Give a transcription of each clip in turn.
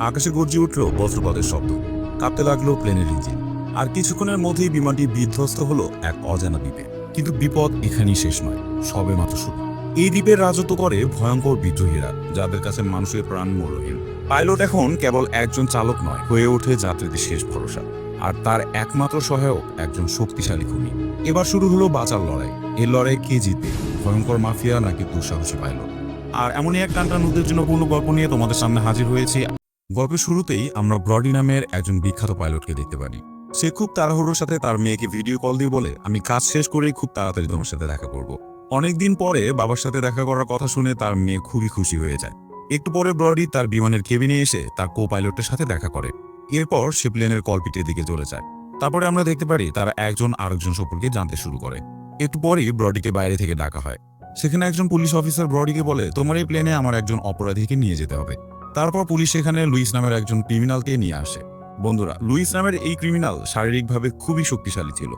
আকাশে গর্জে উঠল বজ্রপাতের শব্দ, কাঁপতে লাগলো প্লেনের ইঞ্জিন। আর কিছুক্ষণের মধ্যেই বিমানটি বিধ্বস্ত হলো এক অজানা দ্বীপে। কিন্তু বিপদ এখানেই শেষ নয়, সবে মাত্র শুরু। এই দ্বীপের রাজত্ব করে ভয়ঙ্কর বিদ্রোহীরা, যাদের কাছে মানুষের প্রাণ মূল্যহীন। পাইলট এখন কেবল একজন চালক নয়, হয়ে ওঠে যাত্রীদের শেষ ভরসা। আর তার একমাত্র সহায়ক একজন শক্তিশালী খুনি। এবার শুরু হলো বাঁচার লড়াই। এই লড়াই কে জিতবে, ভয়ঙ্কর মাফিয়া নাকি দুঃসাহসী পাইলট? আর এমনই এক টানটান উত্তেজনাপূর্ণ গল্প নিয়ে তোমাদের সামনে হাজির হয়েছি। গল্পের শুরুতেই আমরা ব্রডি নামের একজন বিখ্যাত পাইলটকে দেখতে পারি। সে খুব তাড়াহুড়োর সাথে তার মেয়েকে ভিডিও কল দিয়ে বলে, আমি কাজ শেষ করেই খুব তাড়াতাড়ি তোমার সাথে দেখা করব। অনেকদিন পরে বাবার সাথে দেখা করার কথা শুনে তার মেয়ে খুবই খুশি হয়ে যায়। একটু পরে ব্রডি তার বিমানের কেবিনে এসে তার কো পাইলটের সাথে দেখা করে। এরপর সে প্লেনের কলপিটের দিকে চলে যায়। তারপরে আমরা দেখতে পারি তারা একজন আরেকজন সম্পর্কে জানতে শুরু করে। একটু পরেই ব্রডিকে বাইরে থেকে ডাকা হয়। সেখানে একজন পুলিশ অফিসার ব্রডিকে বলে, তোমার এই প্লেনে আমার একজন অপরাধীকে নিয়ে যেতে হবে। তারপর পুলিশ সেখানে লুইস নামের একজন ক্রিমিনালকে নিয়ে আসে। বন্ধুরা, লুইস নামের এই ক্রিমিনাল শারীরিকভাবে খুবই শক্তিশালী ছিল।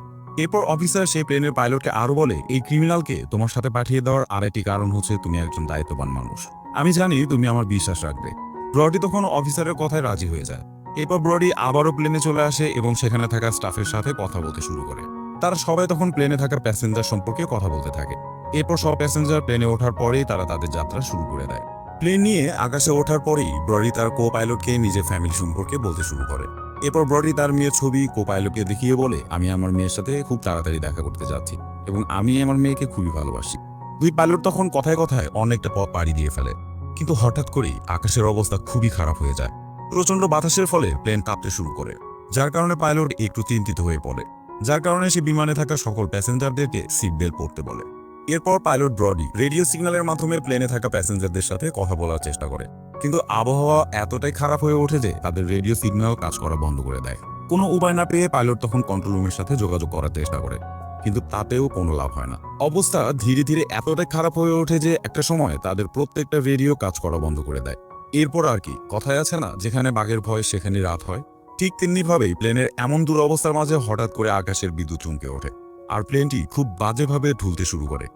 এরপর অফিসার সেই প্লেনের পাইলটকে আরো বলে, এই ক্রিমিনালকে তোমার সাথে পাঠিয়ে দেওয়ার আরেকটি কারণ হচ্ছে তুমি একজন দায়িত্ববান মানুষ। আমি জানি তুমি আমার বিশ্বাস রাখবে। ব্রডি তখন অফিসারের কথায় রাজি হয়ে যায়। এরপর ব্রডি আবারও প্লেনে চলে আসে এবং সেখানে থাকা স্টাফের সাথে কথা বলতে শুরু করে। তারা সবাই তখন প্লেনে থাকা প্যাসেঞ্জার সম্পর্কে কথা বলতে থাকে। এরপর সব প্যাসেঞ্জার প্লেনে ওঠার পরেই তারা তাদের যাত্রা শুরু করে দেয়। প্লেন নিয়ে আকাশে ওঠার পরেই ব্রডি তার কো পাইলটকে নিজের ফ্যামিলি সম্পর্কে বলতে শুরু করে। এরপর ব্রডি তার মেয়ের ছবি কো পাইলটকে দেখিয়ে বলে, আমি আমার মেয়ের সাথে খুব তাড়াতাড়ি দেখা করতে যাচ্ছি এবং আমি আমার মেয়েকে খুবই ভালোবাসি। দুই পাইলট তখন কথায় কথায় অনেকটা পথ পাড়ি দিয়ে ফেলে। কিন্তু হঠাৎ করেই আকাশের অবস্থা খুবই খারাপ হয়ে যায়। প্রচন্ড বাতাসের ফলে প্লেন কাঁপতে শুরু করে, যার কারণে পাইলট একটু চিন্তিত হয়ে পড়ে। যার কারণে সে বিমানে থাকা সকল প্যাসেঞ্জারদেরকে সিট বেল্ট পরতে বলে। এরপর পাইলট ব্রডি রেডিও সিগন্যালের মাধ্যমে প্লেনে থাকা প্যাসেঞ্জারদের সাথে কথা বলার চেষ্টা করে। কিন্তু আবহাওয়া এতটাই খারাপ হয়ে ওঠে যে তাদের রেডিও সিগন্যাল কাজ করা বন্ধ করে দেয়। কোনো উপায় না পেয়ে পাইলট তখন কন্ট্রোল রুমের সাথে যোগাযোগ করার চেষ্টা করে, কিন্তু তাতেও কোনো লাভ হয় না। অবস্থা ধীরে ধীরে এতটাই খারাপ হয়ে ওঠে যে একটা সময় তাদের প্রত্যেকটা রেডিও কাজ করা বন্ধ করে দেয়। এরপর আর কি, কথায় আছে না, যেখানে বাঘের ভয় সেখানে রাত হয়। ঠিক তেমনিভাবেই প্লেনের এমন দুরবস্থার মাঝে হঠাৎ করে আকাশের বিদ্যুৎ চমকে ওঠে, আর প্লেনটি খুব বাজেভাবে ঢুলতে শুরু করে।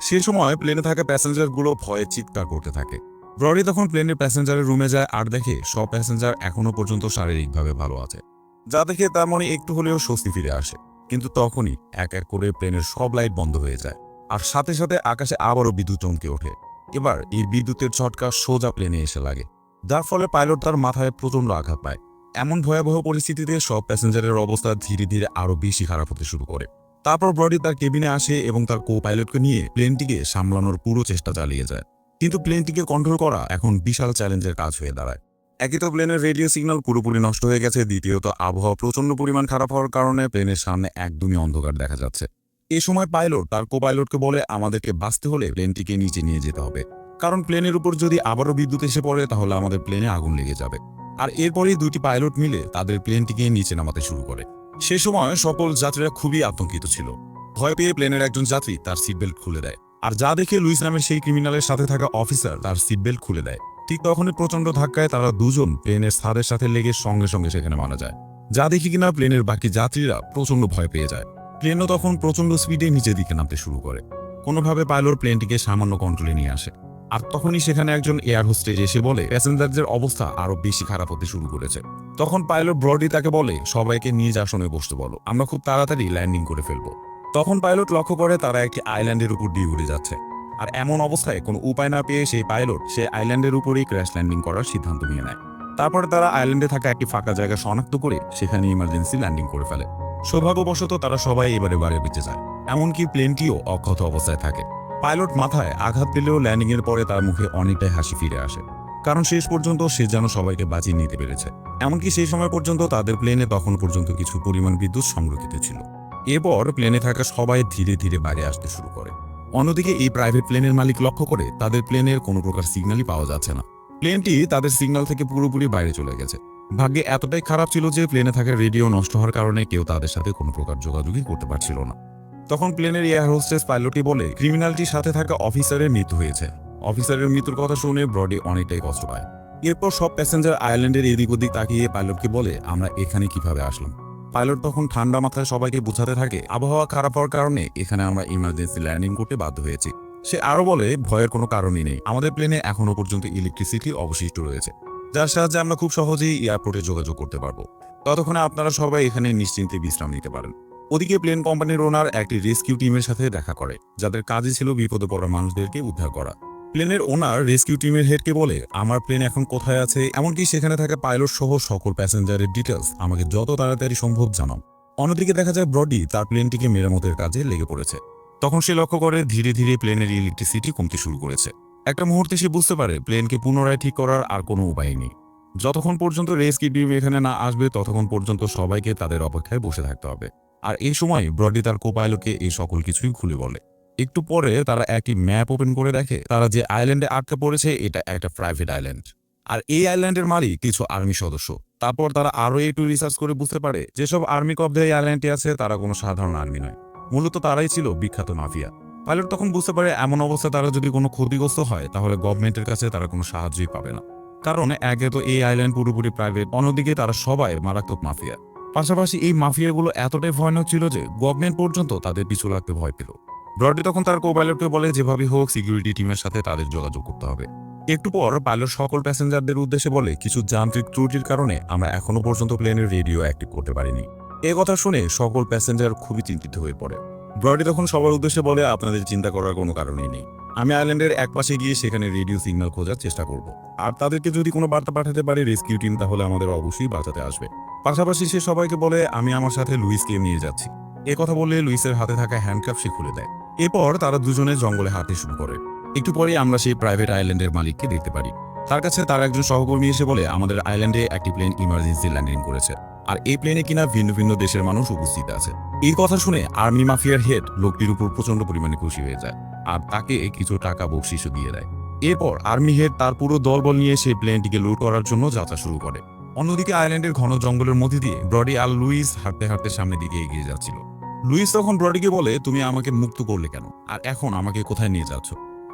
সে সময় প্লেনে থাকা প্যাসেঞ্জারগুলো ভয়ে চিৎকার করতে থাকে। ব্রডি তখন প্লেনের প্যাসেঞ্জারের রুমে যায় আর দেখে সব প্যাসেঞ্জার এখনো পর্যন্ত শারীরিকভাবে ভালো আছে, যা দেখে তার মনে একটু হলেও স্বস্তি ফিরে আসে। কিন্তু তখনই এক এক করে প্লেনের সব লাইট বন্ধ হয়ে যায়, আর সাথে সাথে আকাশে আবারও বিদ্যুৎ চমকে ওঠে। এবার এই বিদ্যুতের ঝটকা সোজা প্লেনে এসে লাগে, যার ফলে পাইলট তার মাথায় প্রচন্ড আঘাত পায়। এমন ভয়াবহ পরিস্থিতিতে সব প্যাসেঞ্জারের অবস্থা ধীরে ধীরে আরো বেশি খারাপ হতে শুরু করে। তারপর ব্রডি তার কেবিনে আসে এবং তার কো পাইলটকে নিয়ে প্লেনটিকে সামলানোর পুরো চেষ্টা চালিয়ে যায়। কিন্তু প্লেনটিকে কন্ট্রোল করা এখন বিশাল চ্যালেঞ্জের কাজ হয়ে দাঁড়ায়। একই তো প্লেনের রেডিও সিগন্যাল পুরোপুরি নষ্ট হয়ে গেছে, দ্বিতীয়ত আবহাওয়া প্রচন্ড পরিমাণ খারাপ হওয়ার কারণে প্লেনের সামনে একদমই অন্ধকার দেখা যাচ্ছে। এই সময় পাইলট তার কো পাইলটকে বলে, আমাদেরকে বাঁচতে হলে প্লেনটিকে নিচে নিয়ে যেতে হবে, কারণ প্লেনের উপর যদি আবারও বিদ্যুৎ এসে পড়ে তাহলে আমাদের প্লেনে আগুন লেগে যাবে। আর এরপরেই দুটি পাইলট মিলে তাদের প্লেনটিকে নিচে নামাতে শুরু করে। সে সময় সকল যাত্রীরা খুবই আতঙ্কিত ছিল। ভয় পেয়ে প্লেনের একজন যাত্রী তার সিট বেল্ট খুলে দেয়, আর যা দেখে লুইস নামের সেই ক্রিমিনালের সাথে থাকা অফিসার তার সিট বেল্ট খুলে দেয়। ঠিক তখনই প্রচন্ড ধাক্কায় তারা দুজন প্লেনের ছাদের সাথে লেগে সঙ্গে সঙ্গে সেখানে মারা যায়, যা দেখি কিনা প্লেনের বাকি যাত্রীরা প্রচন্ড ভয় পেয়ে যায়। প্লেনও তখন প্রচন্ড স্পিডে নিচের দিকে নামতে শুরু করে। কোনোভাবে পাইলট প্লেনটিকে সামান্য কন্ট্রোলে নিয়ে আসে, আর তখনই সেখানে একজন এয়ার হোস্টেজ এসে বলে প্যাসেঞ্জারদের অবস্থা আরো বেশি খারাপ হতে শুরু করেছে। তখন পাইলট ব্রডি তাকে বলে, সবাইকে নিজ আসনে বসতে বলো, আমরা খুব তাড়াতাড়ি ল্যান্ডিং করে ফেলবো। তখন পাইলট লক্ষ্য করে তারা একটি আইল্যান্ডের উপর দিয়ে উড়ে যাচ্ছে, আর এমন অবস্থায় কোনো উপায় না পেয়ে সেই পাইলট সে আইল্যান্ডের উপরেই ক্র্যাশ ল্যান্ডিং করার সিদ্ধান্ত নিয়ে নেয়। তারপরে তারা আইল্যান্ডে থাকা একটি ফাঁকা জায়গা শনাক্ত করে সেখানে ইমার্জেন্সি ল্যান্ডিং করে ফেলে। সৌভাগ্যবশত তারা সবাই এবারে বেঁচে যায়, এমনকি প্লেনটিও অক্ষত অবস্থায় থাকে। পাইলট মাথায় আঘাত পেলেও ল্যান্ডিং এর পরে তার মুখে অনেকটাই হাসি ফিরে আসে, কারণ শেষ পর্যন্ত সে যেন সবাইকে বাঁচিয়ে নিতে পেরেছে। এমনকি সেই সময় পর্যন্ত তাদের প্লেনে তখন পর্যন্ত কিছু পরিমাণ বিদ্যুৎ সংরক্ষিত ছিল। এরপর প্লেনে থাকা সবাই ধীরে ধীরে বাইরে আসতে শুরু করে। অন্যদিকে এই প্রাইভেট প্লেনের মালিক লক্ষ্য করে তাদের প্লেনের কোনো প্রকার সিগন্যালই পাওয়া যাচ্ছে না। প্লেনটি তাদের সিগন্যাল থেকে পুরোপুরি বাইরে চলে গেছে। ভাগ্যে এতটাই খারাপ ছিল যে প্লেনে থাকা রেডিও নষ্ট হওয়ার কারণে কেউ তাদের সাথে কোনো প্রকার যোগাযোগই করতে পারছিল না। তখন প্লেনের এয়ার হোস্টেস পাইলটই বলে, ক্রিমিনালটির সাথে থাকা অফিসারের মৃত্যু হয়েছে। অফিসারের মৃত্যুর কথা শুনে ব্রডি অনেকটাই কষ্ট পায়। এরপর সব প্যাসেঞ্জার আইল্যান্ডের এদিক ওদিক তাকিয়ে পাইলটকে বলে, আমরা এখানে কিভাবে আসলাম। পাইলট তখন ঠান্ডা মাথায় সবাইকে বোঝাতে থাকে, আবহাওয়া খারাপ হওয়ার কারণে এখানে আমরা ইমার্জেন্সি ল্যান্ডিং করতে বাধ্য হয়েছি। সে আরো বলে, ভয়ের কোনো কারণই নেই, আমাদের প্লেনে এখনো পর্যন্ত ইলেকট্রিসিটি অবশিষ্ট রয়েছে। যার সাহায্যে আমরা খুব সহজেই এয়ারপোর্টে যোগাযোগ করতে পারবো। ততক্ষণে আপনারা সবাই এখানে নিশ্চিন্তে বিশ্রাম নিতে পারেন। ওদিকে প্লেন কোম্পানির ওনার একটি রেস্কিউ টিমের সাথে দেখা করে, যাদের কাজই ছিল বিপদে পড়া মানুষদেরকে উদ্ধার করা। প্লেনের ওনার রেস্কিউ টিমের হেডকে বলে, আমার প্লেন এখন কোথায় আছে, এমনকি সেখানে থাকা পাইলট সহ সকল প্যাসেঞ্জারের ডিটেলস আমাকে যত তাড়াতাড়ি সম্ভব জানান। অন্যদিকে দেখা যায় ব্রডি তার প্লেনটিকে মেরামতের কাজে লেগে পড়েছে। তখন সে লক্ষ্য করে ধীরে ধীরে প্লেনের ইলেকট্রিসিটি কমতে শুরু করেছে। একটা মুহূর্তে সে বুঝতে পারে প্লেনকে পুনরায় ঠিক করার আর কোনো উপায় নেই। যতক্ষণ পর্যন্ত রেস্কিউ টিম এখানে না আসবে ততক্ষণ পর্যন্ত সবাইকে তাদের অপেক্ষায় বসে থাকতে হবে। আর এই সময় ব্রডি তার কোপাইলটকে এই সকল কিছুই খুলে বলে। একটু পরে তারা একটি ম্যাপ ওপেন করে দেখে তারা যে আইল্যান্ডে আটকা পড়েছে এটা একটা প্রাইভেট আইল্যান্ড, আর এই আইল্যান্ডের মালিক কিছু আর্মি সদস্য। তারপর তারা আরো একটু রিসার্চ করে বুঝতে পারে যেসব আর্মি কবজা এই আইল্যান্ডে আছে তারা কোনো সাধারণ আর্মি নয়, মূলত তারাই ছিল বিখ্যাত মাফিয়া। পাইলট তখন বুঝতে পারে এমন অবস্থা তারা যদি কোনো ক্ষতিগ্রস্ত হয় তাহলে গভর্নমেন্টের কাছে তারা কোনো সাহায্যই পাবে না, কারণ একে তো এই আইল্যান্ড পুরোপুরি প্রাইভেট, অন্যদিকে তারা সবাই মারাত্মক মাফিয়া। পাশাপাশি এই মাফিয়াগুলো এতটাই ভয়ানক ছিল যে গভর্নমেন্ট পর্যন্ত তাদের পিছু লাগতে ভয় পেল। ব্রডি তখন তার কো-পাইলটকে বলে যেভাবে হোক সিকিউরিটি টিমের সাথে তাদের যোগাযোগ করতে হবে। একটু পর পাইলট সকল প্যাসেঞ্জারদের উদ্দেশ্যে বলে, কিছু যান্ত্রিক ত্রুটির কারণে আমরা এখনো পর্যন্ত প্লেনের রেডিও অ্যাক্টিভ করতে পারিনি। এ কথা শুনে সকল প্যাসেঞ্জার খুবই চিন্তিত হয়ে পড়ে। ব্রডি তখন সবার উদ্দেশ্যে বলে, আপনাদের চিন্তা করার কোনো কারণই নেই, আমি আইল্যান্ডের এক পাশে গিয়ে সেখানে রেডিও সিগন্যাল খোঁজার চেষ্টা করব, আর তাদেরকে যদি কোনো বার্তা পাঠাতে পারে রেস্কিউ টিম তাহলে আমাদের অবশ্যই বাঁচাতে আসবে। পাশাপাশি সে সবাইকে বলে, আমি আমার সাথে লুইসকে নিয়ে যাচ্ছি। এ কথা বলে লুইসের হাতে থাকা হ্যান্ডকাপ সে খুলে দেয়। এরপর তারা দুজনে জঙ্গলে হাঁটতে শুরু করে। একটু পরে আমরা সেই প্রাইভেট আইল্যান্ডের মালিককে দেখতে পারি। তার কাছে তার একজন সহকর্মী এসে বলে, আমাদের আইল্যান্ডে একটি প্লেন ইমার্জেন্সি ল্যান্ডিং করেছে, আর এই প্লেনে কিনা ভিন্ন ভিন্ন দেশের মানুষ উপস্থিত আছে। এই কথা শুনে আর্মি মাফিয়ার হেড লোকটির উপর প্রচন্ড পরিমাণে খুশি হয়ে যায় আর তাকে কিছু টাকা বকশিশও দিয়ে দেয়। এরপর আর্মি হেড তার পুরো দলবল নিয়ে সেই প্লেনটিকে লুট করার জন্য যাত্রা শুরু করে। অন্যদিকে আইল্যান্ডের ঘন জঙ্গলের মধ্যে দিয়ে ব্রডি আর লুইস হাঁটতে হাঁটতে সামনের দিকে এগিয়ে যাচ্ছিল। লুইস তখন ব্রডিকে বলে, তুমি আমাকে মুক্ত করলে কেন, আর এখন আমাকে কোথায় নিয়ে যাচ্ছ?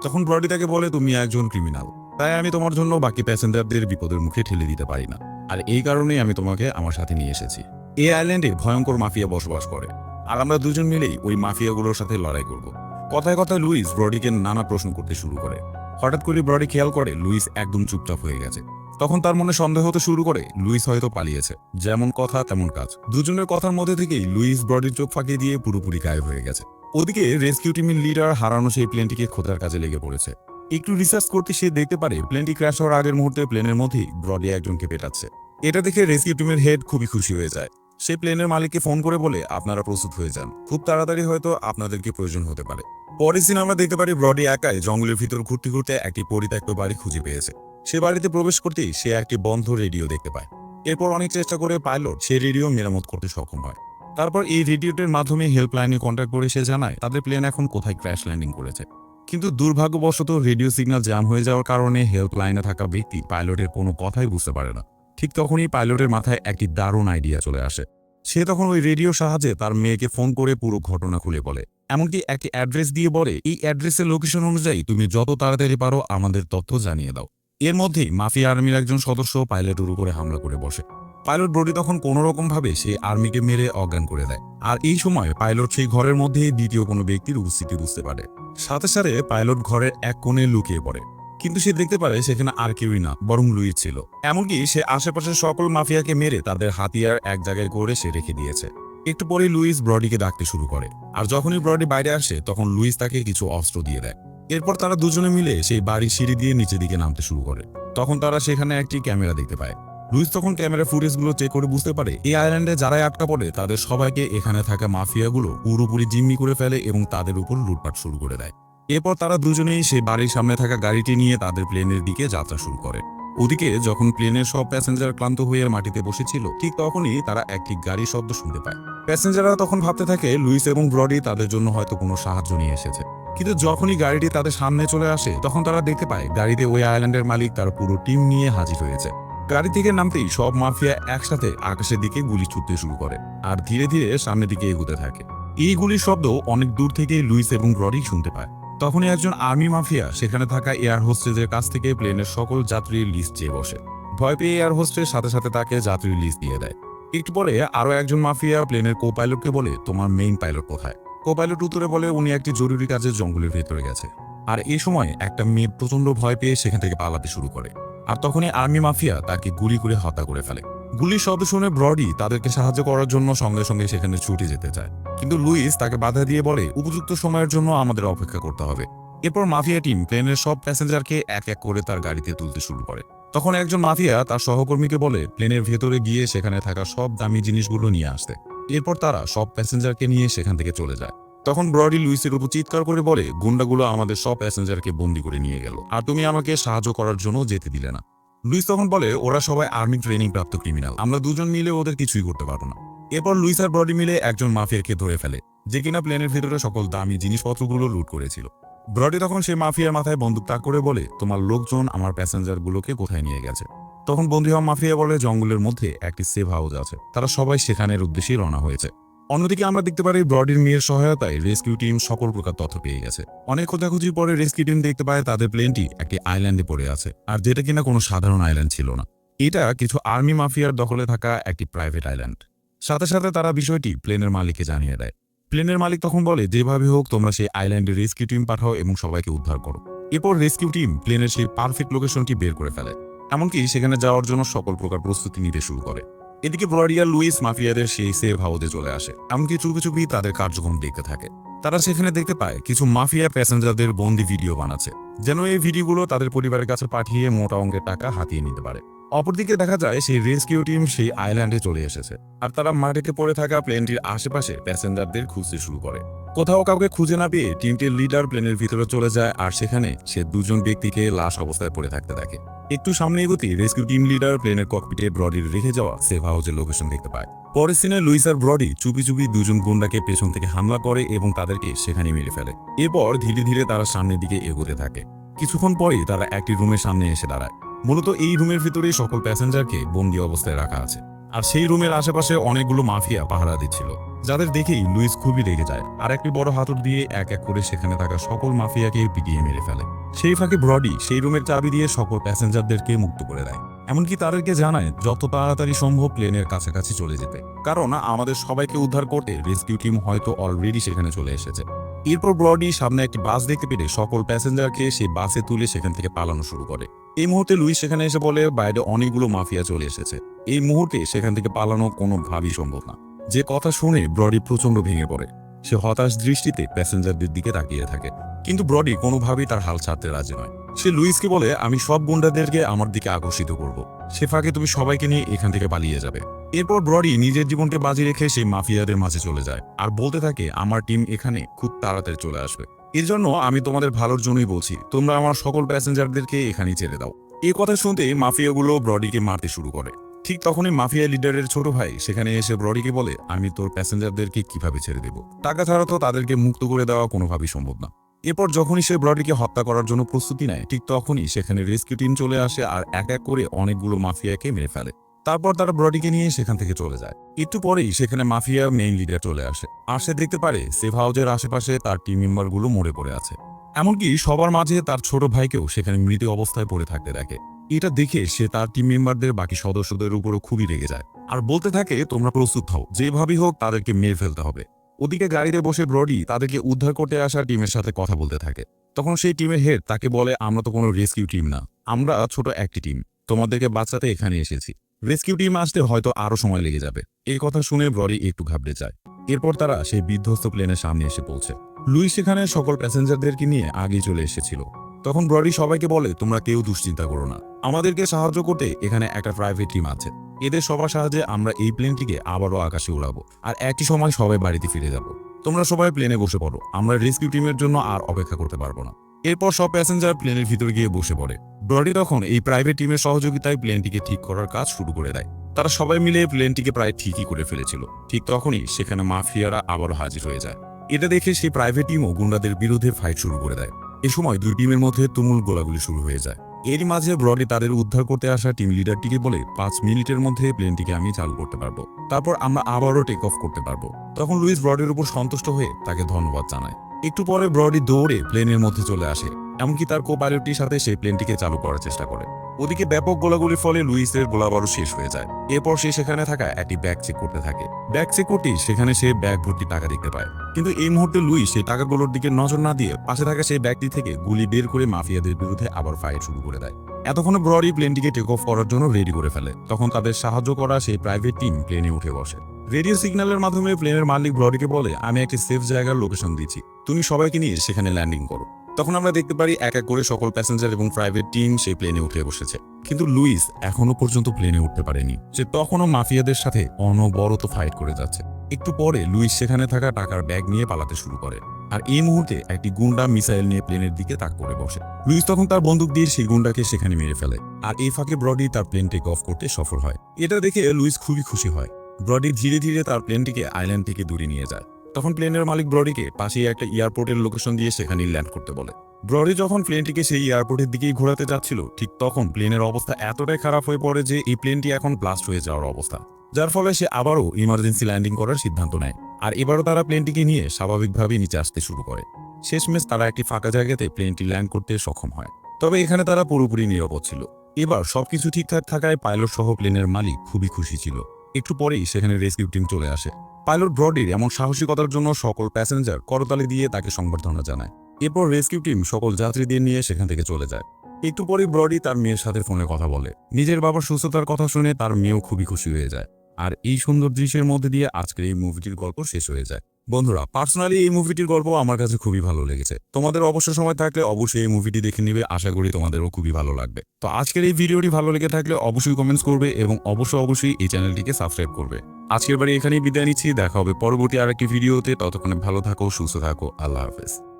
তখন ব্রডি তাকে বলে, তুমি একজন ক্রিমিনাল, তাই আমি তোমার জন্য বাকি প্যাসেঞ্জারদের বিপদের মুখে ঠেলে দিতে পারি না, আর এই কারণেই আমি তোমাকে আমার সাথে নিয়ে এসেছি। এই আইল্যান্ডে ভয়ঙ্কর মাফিয়া বসবাস করে, আর আমরা দুজন মিলেই ওই মাফিয়াগুলোর সাথে লড়াই করব। কথায় কথায় লুইস ব্রডিকে নানা প্রশ্ন করতে শুরু করে। হঠাৎ করে ব্রডি খেয়াল করে লুইস একদম চুপচাপ হয়ে গেছে। তখন তার মনে সন্দেহ হতে শুরু করে লুইস হয়তো পালিয়েছে, যেমন কথা তেমন কাজ। দুজনের কথার মধ্যে থেকেই লুইস ব্রডির চোখ ফাঁকিয়ে দিয়ে পুরোপুরি গায়েব হয়ে গেছে। ওদিকে রেস্কিউ টিমের লিডার হারানো সেই প্লেনটিকে খোঁজার কাজে লেগে পড়েছে। একটু রিসার্চ করতে সে দেখতে পারে প্লেনটি ক্র্যাশ হওয়ার আগের মুহূর্তে প্লেনের মধ্যেই ব্রডি একজনকে পেটাচ্ছে। এটা দেখে রেস্কিউ টিমের হেড খুবই খুশি হয়ে যায়। সে প্লেনের মালিককে ফোন করে বলে, আপনারা প্রস্তুত হয়ে যান, খুব তাড়াতাড়ি হয়তো আপনাদেরকে প্রয়োজন হতে পারে। পরের দিন আমরা দেখতে পারি ব্রডি একাই জঙ্গলের ভিতর ঘুরতে ঘুরতে একটি পরিত্যক্ত বাড়ি খুঁজে পেয়েছে। সে বাড়িতে প্রবেশ করতেই সে একটি বন্ধ রেডিও দেখতে পায়। এরপর অনেক চেষ্টা করে পাইলট সেই রেডিও মেরামত করতে সক্ষম হয়। তারপর এই রেডিওটির মাধ্যমে হেল্পলাইনে কন্ট্যাক্ট করে সে জানায় তাদের প্লেন এখন কোথায় ক্র্যাশ ল্যান্ডিং করেছে। কিন্তু দুর্ভাগ্যবশত রেডিও সিগন্যাল জ্যাম হয়ে যাওয়ার কারণে হেল্পলাইনে থাকা ব্যক্তি পাইলটের কোনো কথাই বুঝতে পারে না। ঠিক তখনই পাইলটের মাথায় একটি দারুণ আইডিয়া চলে আসে। সে তখন ওই রেডিওর সাহায্যে তার মেয়েকে ফোন করে পুরো ঘটনা খুলে বলে, এমনকি একটি অ্যাড্রেস দিয়ে বলে, এই অ্যাড্রেসের লোকেশন অনুযায়ী তুমি যত তাড়াতাড়ি পারো আমাদের তথ্য জানিয়ে দাও। এর মধ্যেই মাফিয়া আর্মির একজন সদস্য পাইলটের উপরে হামলা করে বসে। পাইলট ব্রডি তখন কোনো রকম ভাবে সেই আর্মিকে মেরে অজ্ঞান করে দেয়। আর এই সময় পাইলট সেই ঘরের মধ্যে দ্বিতীয় কোনো ব্যক্তির উপস্থিতি বুঝতে পারে। সাথে সাথে পাইলট ঘরের এক কোণে লুকিয়ে পড়ে, কিন্তু সে দেখতে পারে সেখানে আর কেউই না, বরং লুইস ছিল। এমনকি সে আশেপাশের সকল মাফিয়াকে মেরে তাদের হাতিয়ার এক জায়গায় করে সে রেখে দিয়েছে। একটু পরে লুইস ব্রডিকে ডাকতে শুরু করে, আর যখনই ব্রডি বাইরে আসে তখন লুইস তাকে কিছু অস্ত্র দিয়ে দেয়। এরপর তারা দুজনে মিলে সেই বাড়ির সিঁড়ি দিয়ে নিচের দিকে নামতে শুরু করে। তখন তারা সেখানে একটি ক্যামেরা দেখতে পায়। লুইস তখন ক্যামেরা ফুটেজগুলো চেক করে বুঝতে পারে এই আইল্যান্ডে যারাই আটকা পড়ে তাদের সবাইকে এখানে থাকা মাফিয়াগুলো পুরোপুরি জিম্মি করে ফেলে এবং তাদের উপর লুটপাট শুরু করে দেয়। এরপর তারা দুজনেই সেই বাড়ির সামনে থাকা গাড়িটি নিয়ে তাদের প্লেনের দিকে যাত্রা শুরু করে। ওদিকে যখন প্লেনের সব প্যাসেঞ্জার ক্লান্ত হয়ে মাটিতে বসেছিল ঠিক তখনই তারা একটি গাড়ির শব্দ শুনতে পায়। প্যাসেঞ্জাররা তখন ভাবতে থাকে লুইস এবং ব্রডি তাদের জন্য হয়তো কোনো সাহায্য নিয়ে এসেছে। কিন্তু যখনই গাড়িটি তাদের সামনে চলে আসে তখন তারা দেখতে পায় গাড়িতে ওই আইল্যান্ডের মালিক তার পুরো টিম নিয়ে হাজির হয়েছে। গাড়ি থেকে নামতেই সব মাফিয়া একসাথে আকাশের দিকে গুলি ছুটতে শুরু করে আর ধীরে ধীরে সামনের দিকে এগোতে থাকে। এই গুলির শব্দ অনেক দূর থেকে লুইস এবং ব্রডি শুনতে পায়। তখনই একজন আর্মি মাফিয়া সেখানে থাকা এয়ার হোস্টেজের কাছ থেকে প্লেনের সকল যাত্রীর লিস্ট চেয়ে বসে। ভয় পেয়ে এয়ার হোস্টেজ সাথে সাথে তাকে যাত্রীর লিস্ট দিয়ে দেয়। একটু পরে আরো একজন মাফিয়া প্লেনের কো পাইলটকে বলে, তোমার মেইন পাইলট কোথায়? কো পাইলট উত্তরে বলে, উনি একটি জরুরি কাজে জঙ্গলের ভেতরে গেছে। আর এই সময় একটা মেয়ে প্রচন্ড ভয় পেয়ে সেখান থেকে পালাতে শুরু করে। আর তখনই আর্মি মাফিয়া তাকে গুলি করে হত্যা করে ফেলে। গুলির শব্দ শুনে ব্রডি তাদেরকে সাহায্য করার জন্য সঙ্গে সঙ্গে সেখানে ছুটে যেতে চায়, কিন্তু লুইস তাকে বাধা দিয়ে বলে উপযুক্ত সময়ের জন্য আমাদের অপেক্ষা করতে হবে। এরপর মাফিয়া টিম প্লেনের সব প্যাসেঞ্জারকে এক এক করে তার গাড়িতে তুলতে শুরু করে। তখন একজন মাফিয়া তার সহকর্মীকে বলে প্লেনের ভেতরে গিয়ে সেখানে থাকা সব দামি জিনিসগুলো নিয়ে আসতে। এরপর তারা সব প্যাসেঞ্জারকে নিয়ে সেখান থেকে চলে যায়। তখন ব্রডি লুইসের উপর চিৎকার করে বলে গুন্ডাগুলো আমাদের সব প্যাসেঞ্জারকে বন্দি করে নিয়ে গেল, আর তুমি আমাকে সাহায্য করার জন্য যেতে দিলে না। লুইস তখন বলে ওরা সবাই আর্মি ট্রেনিং প্রাপ্ত ক্রিমিনাল, আমরা দুজন মিলে ওদের কিছুই করতে পারবো না। এরপর লুইস আর ব্রডি মিলে একজন মাফিয়াকে ধরে ফেলে, যে কিনা প্লেনের ভেতরে সকল দামি জিনিসপত্রগুলো লুট করেছিল। ব্রডি তখন সেই মাফিয়ার মাথায় বন্দুক তাক করে বলে তোমার লোকজন আমার প্যাসেঞ্জারগুলোকে কোথায় নিয়ে গেছে। তখন বন্দী হওয়া মাফিয়া বলে জঙ্গলের মধ্যে একটি সেফ হাউস আছে, তারা সবাই সেখানের উদ্দেশ্যেই রওনা হয়েছে। অন্যদিকে আমরা দেখতে পারি ব্রডির মেয়ের সহায়তায় রেস্কিউ টিম সকল প্রকার তথ্য পেয়ে গেছে। অনেক খোঁজাখুঁজির পরে রেস্কিউ টিম দেখতে পায় তাদের প্লেনটি একটি আইল্যান্ডে পড়ে আছে, আর যেটা কিনা কোনো সাধারণ আইল্যান্ড ছিল না, এটা কিছু আর্মি মাফিয়ার দখলে থাকা একটি প্রাইভেট আইল্যান্ড। সাথে সাথে তারা বিষয়টি প্লেনের মালিককে জানিয়ে দেয়। প্লেনের মালিক তখন বলে যেভাবে হোক তোমরা সেই আইল্যান্ডে রেস্কিউ টিম পাঠাও এবং সবাইকে উদ্ধার করো। এরপর রেস্কিউ টিম প্লেনের সেই পারফেক্ট লোকেশনটি বের করে ফেলে, এমনকি সেখানে যাওয়ার জন্য সকল প্রকার প্রস্তুতি নিতে শুরু করে। এদিকে ব্রডি আর লুইস মাফিয়াদের সেই সেফ হাউসে চলে আসে, এমনকি চুপি চুপি তাদের কার্যক্রম দেখতে থাকে। তারা সেখানে দেখতে পায় কিছু মাফিয়া প্যাসেঞ্জারদের বন্দি ভিডিও বানাচ্ছে, যেন এই ভিডিওগুলো তাদের পরিবারের কাছে পাঠিয়ে মোটা অঙ্কের টাকা হাতিয়ে নিতে পারে। অপরদিকে দেখা যায় সেই রেস্কিউ টিম সেই আইল্যান্ডে চলে এসেছে, আর তারা মাটিতে পড়ে থাকা প্লেনটির আশেপাশে প্যাসেঞ্জারদের খুঁজতে শুরু করে। কোথাও কাউকে খুঁজে না পেয়ে টিমটির লিডার প্লেনের ভিতরে চলে যায়, আর সেখানে সে দুজন ব্যক্তিকে লাশ অবস্থায় পড়ে থাকতে দেখে। একটু সামনে এগোতে রেস্কিউ টিম লিডার প্লেনের ককপিটে ব্রডির রেখে যাওয়া সেফ হাউসের লোকেশন দেখতে পায়। পরের সিনে লুইস আর ব্রডি চুপি চুপি দুজন গুন্ডাকে পেছন থেকে হামলা করে এবং তাদেরকে সেখানে মেরে ফেলে। এরপর ধীরে ধীরে তারা সামনের দিকে এগোতে থাকে। কিছুক্ষণ পরেই তারা একটি রুমের সামনে এসে দাঁড়ায়। মূলত এই রুমের ভিতরে সকল প্যাসেঞ্জারকে বন্দি অবস্থায় রাখা আছে, আর সেই রুমের আশেপাশে অনেকগুলো মাফিয়া পাহারা দিচ্ছিল, যাদের দেখেই লুইস খুবই রেগে যায় আর একটি বড় হাতুড় দিয়ে এক এক করে সেখানে থাকা সকল মাফিয়াকে পিটিয়ে মেরে ফেলে। সেই ফাঁকে ব্রডি সেই রুমের চাবি দিয়ে সকল প্যাসেঞ্জারদেরকে মুক্ত করে দেয়, এমনকি তাদেরকে জানায় যত তাড়াতাড়ি সম্ভব প্লেনের কাছাকাছি চলে যেতে, কারণ আমাদের সবাইকে উদ্ধার করতে রেস্কিউ টিম হয়তো অলরেডি সেখানে চলে এসেছে। এরপর ব্রডি সামনে একটি বাস দেখতে পেরে সকল প্যাসেঞ্জারকে সেই বাসে তুলে সেখান থেকে পালানো শুরু করে। এই মুহূর্তে লুইস সেখানে এসে বলে বাইরে অনেকগুলো মাফিয়া চলে এসেছে, এই মুহূর্তে সেখান থেকে পালানো কোনোভাবেই সম্ভব না। যে কথা শুনে ব্রডি প্রচন্ড ভেঙে পড়ে, সে হতাশ দৃষ্টিতে প্যাসেঞ্জারদের দিকে তাকিয়ে থাকে, কিন্তু ব্রডি কোনোভাবেই তার হাল ছাড়তে রাজি নয়। সে লুইসকে বলে আমি সব গুন্ডাদেরকে আমার দিকে আকর্ষিত করব, সে ফাঁকে তুমি সবাইকে নিয়ে এখান থেকে পালিয়ে যাবে। এরপর ব্রডি নিজের জীবনকে বাজি রেখে সেই মাফিয়াদের মাঝে চলে যায় আর বলতে থাকে আমার টিম এখানে খুব তাড়াতাড়ি চলে আসবে, এর জন্য আমি তোমাদের ভালোর জন্যই বলছি, তোমরা আমার সকল প্যাসেঞ্জারদেরকে এখানেই ছেড়ে দাও। এই কথা শুনতে মাফিয়াগুলো ব্রডিকে মারতে শুরু করে। ঠিক তখনই মাফিয়া লিডারের ছোট ভাই সেখানে এসে ব্রডিকে বলে আমি তোর প্যাসেঞ্জারদেরকে কিভাবে ছেড়ে দেব, টাকা ছাড়া তো তাদেরকে মুক্ত করে দেওয়া কোনোভাবেই সম্ভব না। এরপর যখনই সে ব্রডিকে হত্যা করার জন্য প্রস্তুতি নেয়, ঠিক তখনই সেখানে রেস্কিউ টিম চলে আসে আর এক এক করে অনেকগুলো মাফিয়াকে মেরে ফেলে। তারপর তারা ব্রডিকে নিয়ে সেখান থেকে চলে যায়। একটু পরেই সেখানে মাফিয়া মেইন লিডার চলে আসে, আর সে দেখতে পারে সেফ হাউসের আশেপাশে তার টিম মেম্বারগুলো মরে পড়ে আছে, এমনকি সবার মাঝে তার ছোট ভাইকেও সেখানে মৃত অবস্থায় পড়ে থাকতে দেখে। এটা দেখে সে তার টিম মেম্বারদের বাকি সদস্যদের উপরও খুবই রেগে যায় আর বলতে থাকে তোমরা প্রস্তুত হও, যেভাবেই হোক তাদেরকে মেরে ফেলতে হবে। ওদিকে গাড়িতে বসে ব্রডি তাদেরকে উদ্ধার করতে আসা টিমের সাথে কথা বলতে থাকে। তখন সেই টিমের হেড তাকে বলে আমরা তো কোনো রেস্কিউ টিম না, আমরা ছোট একটি টিম, তোমাদেরকে বাঁচাতে এখানে এসেছি, রেস্কিউ টিম আসতে হয়তো আরো সময় লেগে যাবে। এই কথা শুনে ব্রডি একটু ঘাবড়ে যায়। এরপর তারা সেই বিধ্বস্ত প্লেনের সামনে এসে পৌঁছে। লুইস সেখানে সকল প্যাসেঞ্জারদেরকে নিয়ে আগেই চলে এসেছিল। তখন ব্রডি সবাইকে বলে তোমরা কেউ দুশ্চিন্তা করো না, আমাদেরকে সাহায্য করতে এখানে একটা প্রাইভেট টিম আছে, এদের সবার সাহায্যে আমরা এই প্লেনটিকে আবারও আকাশে উড়াবো আর একই সময় সবাই বাড়িতে ফিরে যাব। তোমরা সবাই প্লেনে বসে পড়ো, আমরা রেস্কিউ টিমের জন্য আর অপেক্ষা করতে পারবো না। এরপর সব প্যাসেঞ্জার প্লেনের ভিতরে গিয়ে বসে পড়ে। ব্রডি তখন এই প্রাইভেট টিমের সহযোগিতায় প্লেনটিকে ঠিক করার কাজ শুরু করে দেয়। তারা সবাই মিলে প্লেনটিকে প্রায় ঠিকই করে ফেলেছিল। ঠিক তখনই সেখানে মাফিয়ারা আবারও হাজির হয়ে যায়। এটা দেখে সেই প্রাইভেট টিমও গুন্ডাদের বিরুদ্ধে ফাইট শুরু করে দেয়। এ সময় দুই টিমের মধ্যে তুমুল গোলাগুলি শুরু হয়ে যায়। এরই মাঝে ব্রডি তাদের উদ্ধার করতে আসা টিম লিডারটিকে বলে 5 মিনিটের মধ্যে প্লেনটিকে আমি চালু করতে পারবো, তারপর আমরা আবারও টেক অফ করতে পারবো। তখন লুইস ব্রডির উপর সন্তুষ্ট হয়ে তাকে ধন্যবাদ জানায়। একটু পরে ব্রডি দৌড়ে প্লেনের মধ্যে চলে আসে এমনকি তার কো পাইলটটির সাথে সেই প্লেনটিকে চালু করার চেষ্টা করে। ওদিকে ব্যাপক গোলাগুলির ফলে লুইসের গোলাবারও শেষ হয়ে যায়। এরপর সে সেখানে থাকা একটি ব্যাগ চেক করতে থাকে। ব্যাগ চেক করতেই সেখানে সে ব্যাগ ভর্তি টাকা দেখতে পায়। কিন্তু এই মুহূর্তে লুইস সেই টাকাগুলোর দিকে নজর না দিয়ে পাশে থাকা সেই ব্যাগটি থেকে গুলি বের করে মাফিয়াদের বিরুদ্ধে আবার ফাইট শুরু করে দেয়। এতক্ষণে ব্রডি প্লেনটিকে টেক অফ করার জন্য রেডি করে ফেলে। তখন তাদের সাহায্য করা সেই প্রাইভেট টিম প্লেনে উঠে বসে। রেডিও সিগন্যালের মাধ্যমে প্লেনের মালিক ব্রডিকে বলে, আমি একটি সেফ জায়গার লোকেশন দিচ্ছি, তুমি সবাইকে নিয়ে সেখানে ল্যান্ডিং করো। তখন আমরা দেখতে পারি এক এক করে সকল প্যাসেঞ্জার এবং প্রাইভেট টিম সেই প্লেনে উঠে বসেছে। কিন্তু লুইস এখনো পর্যন্ত প্লেনে উঠতে পারেনি। সে তখনও মাফিয়াদের সাথে অনবরত ফাইট করে যাচ্ছে। একটু পরে লুইস সেখানে থাকা টাকার ব্যাগ নিয়ে পালাতে শুরু করে। আর এই মুহূর্তে একটি গুন্ডা মিসাইল নিয়ে প্লেনের দিকে তাক করে বসে। লুইস তখন তার বন্দুক দিয়ে সেই গুন্ডাকে সেখানে মেরে ফেলে। আর এই ফাঁকে ব্রডি তার প্লেন টেক অফ করতে সফল হয়। এটা দেখে লুইস খুবই খুশি হয়। ব্রডি ধীরে ধীরে তার প্লেনটিকে আইল্যান্ড থেকে দূরে নিয়ে যায়। তখন প্লেনের মালিক ব্রডিকে পাশেই একটা এয়ারপোর্টের লোকেশন দিয়ে সেখানে ল্যান্ড করতে বলে। ব্রডি যখন প্লেনটিকে সেই এয়ারপোর্টের দিকেই ঘোরাতে যাচ্ছিল, ঠিক তখন প্লেনের অবস্থা এতটাই খারাপ হয়ে পড়ে যে এই প্লেনটি এখন ব্লাস্ট হয়ে যাওয়ার অবস্থা, যার ফলে সে আবারও ইমার্জেন্সি ল্যান্ডিং করার সিদ্ধান্ত নেয়। আর এবারও তারা প্লেনটিকে নিয়ে স্বাভাবিকভাবে নিচে আসতে শুরু করে। শেষমেশ তারা একটি ফাঁকা জায়গাতে প্লেনটি ল্যান্ড করতে সক্ষম হয়। তবে এখানে তারা পুরোপুরি নিরাপদ ছিল। এবার সবকিছু ঠিকঠাক থাকায় পাইলট সহ প্লেনের মালিক খুবই খুশি ছিল। একটু পরেই সেখানে রেস্কিউ টিম চলে আসে। পাইলট ব্রডির এমন সাহসিকতার জন্য সকল প্যাসেঞ্জার করতালি দিয়ে তাকে সংবর্ধনা জানায়। এরপর রেস্কিউ টিম সকল যাত্রীদের নিয়ে সেখান থেকে চলে যায়। একটু পরেই ব্রডি তার মেয়ের সাথে ফোনে কথা বলে। নিজের বাবার সুস্থতার কথা শুনে তার মেয়েও খুবই খুশি হয়ে যায়। আর এই সুন্দর দৃশ্যের মধ্যে দিয়ে আজকের এই মুভিটির গল্প শেষ হয়ে যায়। বন্ধুরা, পার্সোনালি এই মুভিটির গল্প আমার কাছে খুবই ভালো লেগেছে। তোমাদের অবশ্য সময় থাকলে অবশ্যই এই মুভিটি দেখে নিবে, আশা করি তোমাদেরও খুবই ভালো লাগবে। তো আজকের এই ভিডিওটি ভালো লেগে থাকলে অবশ্যই কমেন্টস করবে এবং অবশ্যই এই চ্যানেলটিকে সাবস্ক্রাইব করবে। আজকের বারে এখানেই বিদায় নিচ্ছি। দেখা হবে পরবর্তী আরেকটি ভিডিওতে। ততক্ষণে ভালো থাকো, সুস্থ থাকো। আল্লাহ হাফেজ।